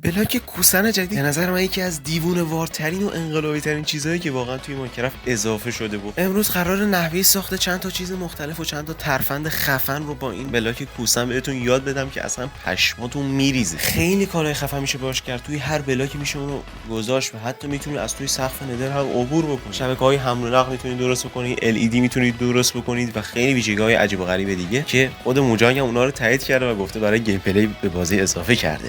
بلاک کوسن جدید به نظر من یکی از دیوونه وارترین و انقلابی ترین چیزهایی که واقعا توی ماینکرافت اضافه شده بود. امروز قرار نحوه ساخت چند تا چیز مختلف و چند تا ترفند خفن رو با این بلاک کوسن بهتون یاد بدم که اصلا پشماتون میریزه. خیلی کارهای خفن میشه باش کرد. توی هر بلاکی میشه اونو گذاشت و حتی میتونید از توی سقف ندر هم عبور بکنید. شبکه‌های حمل و نقل میتونید درست بکنید، LED میتونید درست بکنید و خیلی ویژگی‌های عجیب و غریب دیگه که خود موجانگ هم اونا رو تایید کرده و گفته برای گیم پلی به بازی اضافه کرده.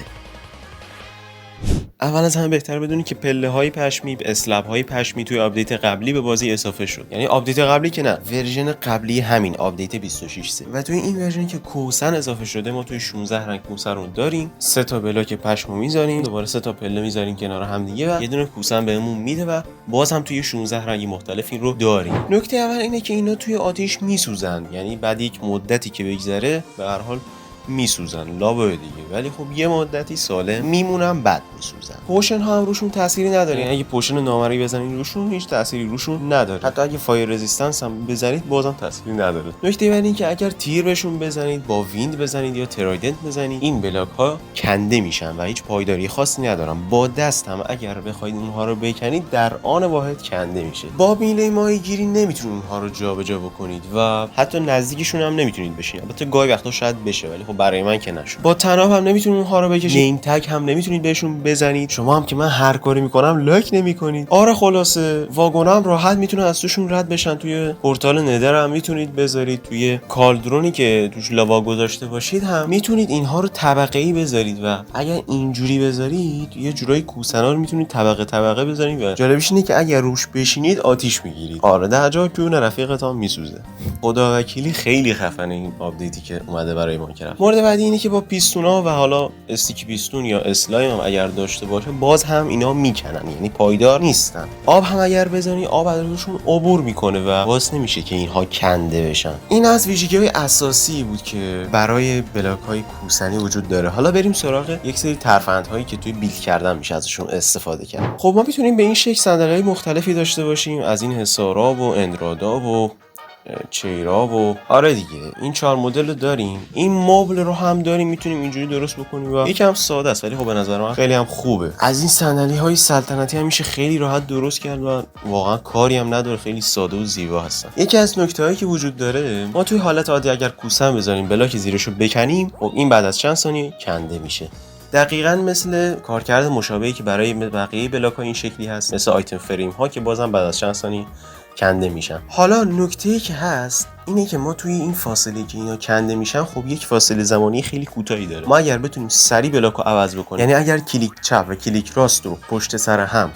اول از همه بهتر بدونید که پله‌های پشمی، اسلب‌های پشمی توی آپدیت قبلی به بازی اضافه شد. یعنی آپدیت قبلی که نه، ورژن قبلی همین آپدیت 26 و توی این ورژن که کوسن اضافه شده ما توی 16 رنگ کوسن رو داریم. 3 تا بلاک پشمو می‌ذاریم، دوباره 3 تا پله می‌ذاریم کنار هم دیگه و یه دونه کوسن بهمون میده و باز هم توی 16 رنگ مختلف این رو داریم. نکته اول اینه که اینا توی آتیش میسوزن، یعنی بعد یک مدتی که بگذره به هر حال میسوزن لابه دیگه، ولی خب یه مدتی سالم میمونن بعد میسوزن. پوشن ها هم روشون تأثیری نداره، یعنی اگه پوشن نامری بزنید روشون هیچ تأثیری روشون نداره. حتی اگه فایر رزिस्टنس هم بزنید بازم تأثیری نداره. نکته بعد این که اگر تیر بهشون بزنید، با ویند بزنید یا ترایدنت بزنید، این بلاک ها کنده میشن و هیچ پایداری خاصی ندارن. با دست هم اگر بخواید اونها رو بکنید در آن واحد کنده میشه. با میله ماهیگیری نمیتونید اونها رو جابجا بکنید و حتی نزدیکشون هم نمیتونید بشین. البته گاهی وقتا شاید بشه ولی خب برای من که نشد. با تناب هم نمیتونید اونها رو بکشید. نیم تگ هم نمیتونید بهشون بزنید. شما هم که من هر کاری میکنم لایک نمیکنید. آره خلاصه واگونا هم راحت میتونن از توشون رد بشن. توی پورتال ندر هم میتونید بذارید. توی کالدرونی که توش لاوا گذاشته باشید هم میتونید اینها رو طبقه ای بذارید و اگر اینجوری بذارید یه جورایی کوسنا رو میتونید طبقه طبقه بذارید و جالبش اینه که اگر روش بشینید آتیش میگیرید. آره در جا جون رفیقتون میسوزه. خدا وکیلی خیلی خفنه این آپدیتی که اومده برای ماینکرافت. مورد بعدی اینه که با پیستونا و حالا استیک پیستون یا اسلایم هم اگر داشته باشه باز هم اینا میکنن، یعنی پایدار نیستن. آب هم اگر بزنی آب ازشون عبور میکنه و باعث نمیشه که اینها کنده بشن. این از ویژگی‌های اساسی بود که برای بلاک‌های کوسنی وجود داره. حالا بریم سراغ یک سری ترفندهایی که توی بیلد کردن میشه ازشون استفاده کرد. خب ما میتونیم به این شکل صندلی‌های مختلفی داشته باشیم، از این حصارا و اندرادا و چیرا و آره دیگه این 4 مدل رو داریم. این مبل رو هم داریم، میتونیم اینجوری درست بکنیم و یکم ساده است ولی خب به نظر من خیلی هم خوبه. از این صندلی‌های سلطنتی هم میشه خیلی راحت درست کرد و واقعا کاری هم نداره، خیلی ساده و زیبا هستن. یکی از نکته‌هایی که وجود داره، ما توی حالت عادی اگر کوسن بذاریم بلاک زیرشو بکنیم، خب این بعد از چند ثانیه کنده میشه. دقیقاً مثل کارکرد مشابهی که برای بقیه بلاک‌ها این شکلی هست، مثل آیتم فریم ها که بازم بعد از چند ثانیه کنده میشن. حالا نکته‌ای که هست اینه که ما توی این فاصله که اینا کنده میشن خب یک فاصله زمانی خیلی کوتاهی داره. ما اگر بتونیم سریع بلاک رو عوض بکنیم، یعنی اگر کلیک چپ و کلیک راست رو پشت سر هم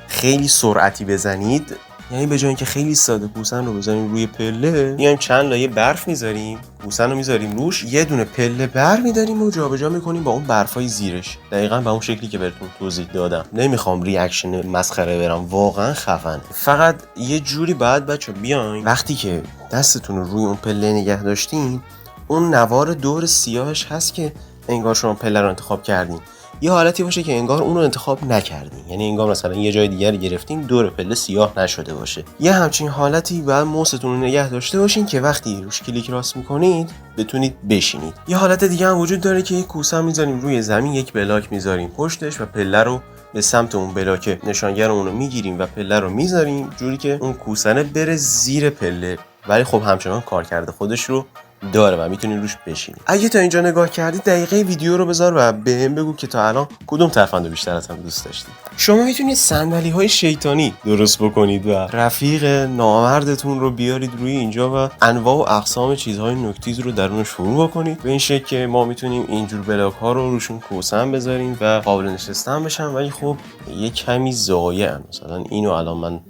خیلی سرعتی بزنید، یعنی به جای اینکه خیلی ساده کوسن رو بزنیم روی پله، میایم چند لایه برف میذاریم، کوسن رو میذاریم روش، یه دونه پله برف می‌داریم و جابجا می‌کنیم با اون برفای زیرش. دقیقاً به اون شکلی که بهتون توضیح دادم. نمیخوام ریاکشن مسخره برام، واقعاً خفنه. فقط یه جوری باید بچا بیاین وقتی که دستتون رو روی اون پله نگه داشتین، اون نوار دور سیاهش هست که انگار شما پله رو انتخاب کردین، یه حالتی باشه که انگار اون رو انتخاب نکردین، یعنی انگار مثلا یه جای دیگر گرفتین دور پله سیاه نشده باشه. یه همچین حالتی بعد موستون رو نگه داشته باشین که وقتی روش کلیک راست میکنید بتونید بشینید. یه حالت دیگه هم وجود داره که یک کوسه میذاریم روی زمین، یک بلاک میذاریم پشتش و پله رو به سمت اون بلاک نشانگرمون رو میگیریم و پله رو میذاریم جوری که اون کوسنه بره زیر پله، ولی خب همچنان کارکرد خودش رو داره و میتونید روش بشینید. اگه تا اینجا نگاه کردید دقیقه ویدیو رو بذار و بهم بگو که تا الان کدوم ترفند بیشتر از هم دوست داشتید. شما میتونید صندلی‌های شیطانی درست بکنید و رفیق نامردتون رو بیارید روی اینجا و انواع و اقسام چیزهای نکتیز رو درونش فرو بکنید. به این شکل که ما میتونیم اینجور بلاک ها رو روشون کوسن بذاریم و قابل نشستن بشن، ولی خب یه کمی ضایعن. مثلا اینو الان من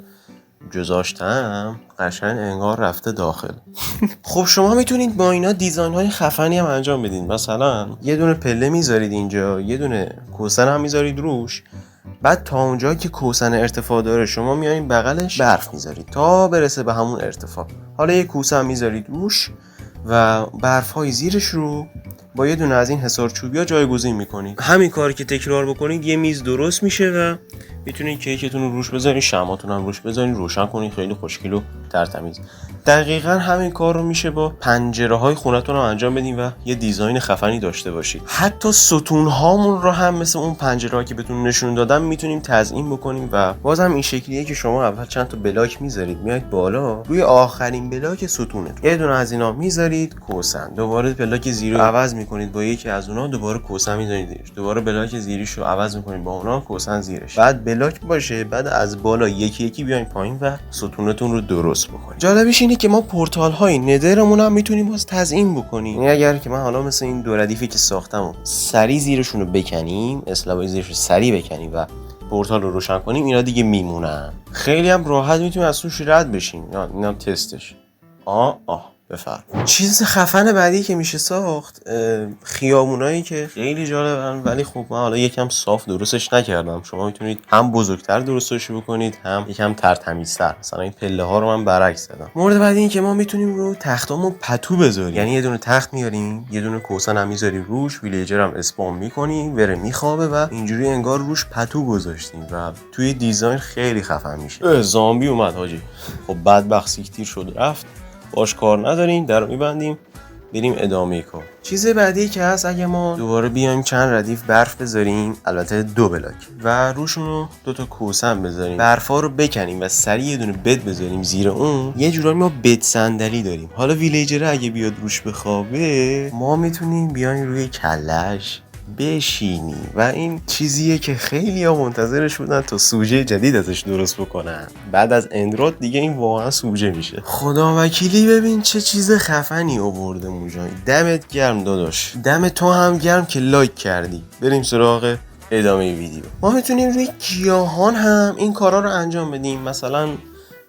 گذاشتم قشنگ انگار رفته داخل. خب شما میتونید با اینا دیزاین های خفنی هم انجام بدین. مثلا یه دونه پله میذارید اینجا، یه دونه کوسن هم میذارید روش، بعد تا اونجا که کوسن ارتفاع داره شما میایین بغلش برف میذارید تا برسه به همون ارتفاع. حالا یه کوسن میذارید روش و برف های زیرش رو با یه دونه از این حصار چوبیا جایگزین میکنید. همین کاری که تکرار بکنید یه میز درست میشه و میتونید کیکتون رو روش بذارید، شمعاتون هم روش بذارید، روشن کنید، خیلی خوشگل و ترتمیز. دقیقاً همین کار رو میشه با پنجره‌های خونتون هم انجام بدین و یه دیزاین خفنی داشته باشید. حتی ستون‌هامون رو هم مثل اون پنجره‌ها که بهتون نشون دادم میتونیم تزیین بکنیم و بازم این شکلیه که شما اول چند تا بلاک میذارید، میایید بالا روی آخرین بلاک ستونتون یه دونه از اینا میذارید کوسن، دوباره بلاک زیر رو عوض میکنید با یکی از اونها، دوباره کوسن میذارید زیرش، دوباره بلاک زیریش رو عوض میکنید با اونها، کوسن زیرش، بعد بلاک باشه، بعد از بالا یکی یکی بیاین پایین و ستونتون رو درست بکنید. جالبش اینه که ما پورتال های ندرمون هم میتونیم باز تزیین بکنیم. یعنی اگر که من حالا مثل این دو ردیفی که ساختم سری زیرشون رو بکنیم، اسلابای زیرش رو سری بکنیم و پورتال رو روشن کنیم، اینا دیگه میمونن. خیلی هم راحت میتونیم از توش رد بشیم. اینا تستش. بفرم. چیز خفن بعدی که میشه ساخت خیابونایی که خیلی جالبن، ولی خب من حالا یکم صاف درستش نکردم. شما میتونید هم بزرگتر درستش بکنید، هم یکم ترتمیزتر. مثلا این پله ها رو من برعکس زدم. مورد بعدی این که ما میتونیم رو تختامون پتو بذاریم. یعنی یه دونه تخت میاریم، یه دونه کوسن هم میذاریم روش، ویلیجر هم اسپام میکنیم، بره میخوابه و اینجوری انگار روش پتو گذاشتیم و توی دیزاین خیلی خفن میشه. زامبی اومد حاجی. خب بدبخت سیکتیر شد رفت. باش کار نداریم، در رو میبندیم، بریم ادامه کار. چیز بعدی که هست، اگه ما دوباره بیایم چند ردیف برف بذاریم، البته 2 بلاک، و روشون رو 2 تا کوسن بذاریم، برفا رو بکنیم و سریع یه دونه بد بذاریم زیر اون، یه جورایی ما بد صندلی داریم. حالا ویلیجر اگه بیاد روش بخوابه، ما میتونیم بیایم روی کلش بشینی و این چیزیه که خیلی ها منتظرش بودن تا سوژه جدید ازش درست بکنن. بعد از اندرود دیگه این واقعا سوژه میشه. خدا وکیلی ببین چه چیز خفنی آورده موجان. دمت گرم داداش، دم تو هم گرم که لایک کردی. بریم سراغ ادامه ویدیو. ما میتونیم روی گیاهان هم این کارا رو انجام بدیم. مثلا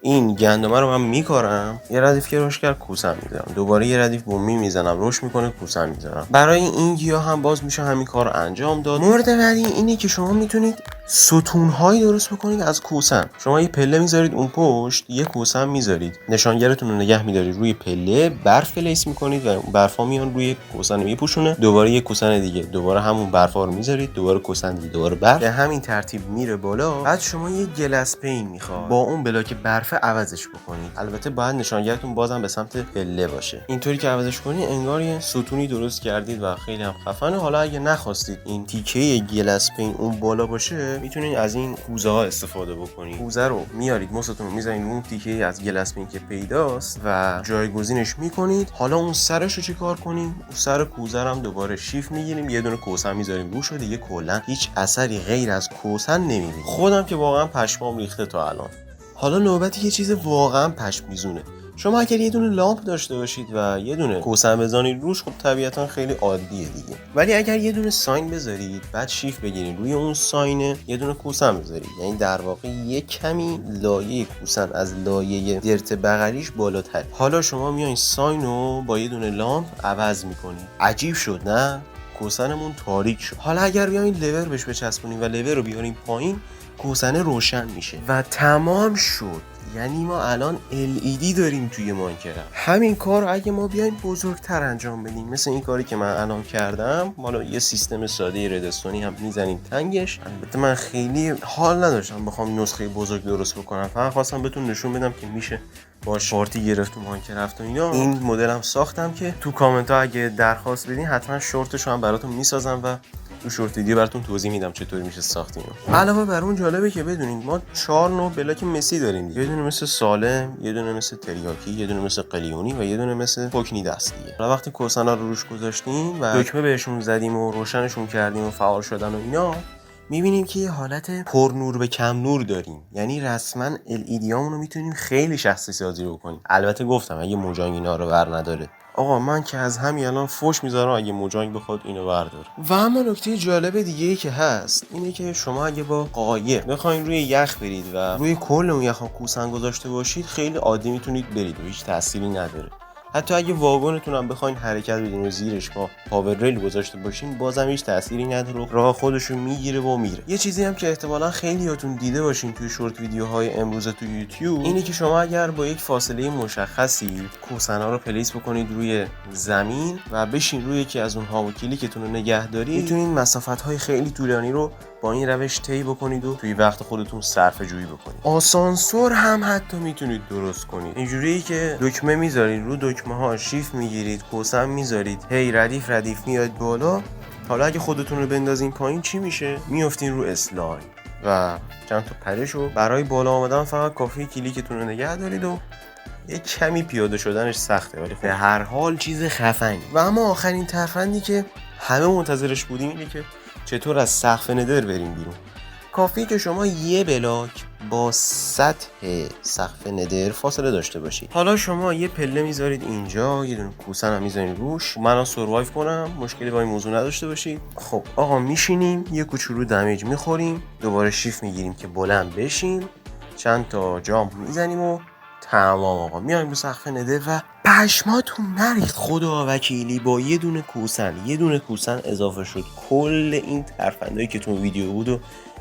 این گندمه رو من میکارم، یه ردیف که روش کرد کوسن میذارم، دوباره یه ردیف بومی میزنم روش میکنه کوسن میذارم. برای این گیاه هم باز میشه همین کار رو انجام داد. مورد بعدی اینه که شما میتونید ستون‌هایی درست بکنید از کوسن. شما یه پله میذارید اون پشت، یه کوسن میذارید، نشانگرتون رو نگه میدارید روی پله، برف پلیس میکنید و برفا میان روی کوسن میپوشونه، دوباره یه کوسن دیگه، دوباره همون برفا رو میذارید، دوباره کوسن دیگه، دوباره برف، به همین ترتیب میره بالا. بعد شما یه گلس پین میخواد با اون بلاک برف عوضش بکنید. البته باید نشانگرتون بازم به سمت پله باشه. اینطوری که عوضش کنید انگار یه ستونی درست کردید و خیلی هم خفنه. حالا اگه نخواستید این تیکه گلس پین اون بالا باشه، میتونید از این کوزه ها استفاده بکنید. کوزه رو میارید، مستون رو میزنید اون تیکه از گلس پین که پیداست و جایگزینش میکنید. حالا اون سرش رو چیکار کنیم؟ اون سر کوزه رو هم دوباره شیفت میگیریم، یه دونه کوسن میذاریم روش و دیگه کلا هیچ اثری غیر از کوسن نمیبینید. خودم که واقعا پشمام ریخته تا الان. حالا نوبتی یه چیز واقعا پشم میزونه. شما اگر یه دونه لامپ داشته باشید و یه دونه کوسن بزنید روش، خب طبیعتا خیلی عادیه دیگه. ولی اگر یه دونه ساین بذارید، بعد شیفت بگیرید روی اون ساین یه دونه کوسن بذارید، یعنی در واقع یه کمی لایه کوسن از لایه درت بغلیش بالاتر. حالا شما میایین ساین رو با یه دونه لامپ عوض میکنید. عجیب شد نه؟ کوسنمون تاریک شد. حالا اگر بیاین لور بهش بچسبونیم و لور رو بیاریم پایین، کوسن روشن میشه و تمام شد. یعنی ما الان LED داریم توی ماینکرافت. همین کار اگه ما بیایم بزرگتر انجام بدیم، مثل این کاری که من الان کردم، حالا یه سیستم ساده ردستونی هم میزنیم تنگش. البته من خیلی حال نداشتم بخوام نسخه بزرگ درست بکنم، فقط خواستم بهتون نشون بدم که میشه باش پارتی گرفت تو ماینکرافت و اینا. این مدل هم ساختم که تو کامنت ها اگه درخواست بدین حتما شورتش رو هم براتون میسازم و تو شورت ویدیو براتون توضیح میدم چطوری میشه ساخت اینو. علاوه بر اون جالبه که بدونید ما 4 نوع بلاک مسی داریم دیگه. یه دونه مثل سالم، یه دونه مثل تریاکی، یه دونه مثل قلیونی و یه دونه مثل پوکنی دست دیگه. حالا وقتی کوسنا رو روش گذاشتیم و دکمه بهشون زدیم و روشنشون کردیم و فعال شدن و اینا، میبینیم که یه حالت پر نور به کم نور داریم. یعنی رسما LED هامون رو میتونیم خیلی شخصی سازی بکنیم. البته گفتم اگه موجانگ اینا رو ور نداره. آقا من که از همین الان فوش میذارم اگه موجانگ بخواد اینو برداره. و اما نکته جالب دیگه ای که هست اینه که شما اگه با قایق بخواید روی یخ برید و روی کل اون یخ کوسن گذاشته باشید، خیلی عادی میتونید برید و هیچ تأثیری نداره. حتی اگه واگنتون هم بخواید حرکت بدین و زیرش با پاور ریل گذاشته باشین، بازم هیچ تأثیری نداره، راه خودشو میگیره و میره. یه چیزی هم که احتمالاً خیلیاتون دیده باشین توی شورت ویدیوهای امروز تو یوتیوب، اینه که شما اگر با یک فاصله مشخصی کوسنا رو پلیس بکنید روی زمین و بشین روی یکی از اونها و کلیکتون رو نگه دارید، میتونین مسافت‌های خیلی طولانی رو با این روش طی بکنید و توی وقت خودتون صرفه جویی بکنید. آسانسور هم حتی میتونید درست کنید، اینجوریه که دکمه میذارید، رو دکمه ها شیفت میگیرید، کوسم میذارید، هی ردیف میاد بالا. حالا اگه خودتون رو بندازین پایین چی میشه؟ میافتین رو اسلاید و چند تا پرشو برای بالا آمدن فقط کافیه کلیکتون رو نگه دارید و یه کمی پیاده شدنش سخته، ولی به هر حال چیز خفنی. و اما آخرین ترفندی که همه منتظرش بودیم اینه که چطور از سقف ندر بریم بیرون. کافیه که شما یه بلاک با سطح سقف ندر فاصله داشته باشید. حالا شما یه پله میذارید اینجا، یه دونه کوسن هم میذارید روش. من سروایو کنم، مشکلی با این موضوع نداشته باشید. خب آقا میشینیم، یه کوچولو دمیج میخوریم، دوباره شیفت میگیریم که بلند بشیم، چند تا جامپ میزنیم و تمام آقا میایم رو سقف ندر و پشماتون نریخت خدا وکیلی با یه دونه کوسن اضافه شد کل این ترفندایی که تو ویدیو بود و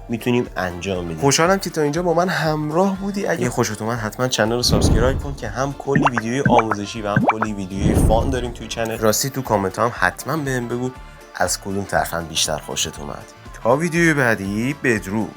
میتونیم انجام بدیم. خوشحالم که تا اینجا با من همراه بودی. اگه خوشت اومد حتما کانال رو سابسکرایب کن که هم کلی ویدیوی آموزشی و هم کلی ویدیوی فان داریم توی کانال. راستی تو کامنت هم حتما بهم بگو از کدوم ترفند بیشتر خوشت اومد. تا ویدیوی بعدی، بدرود.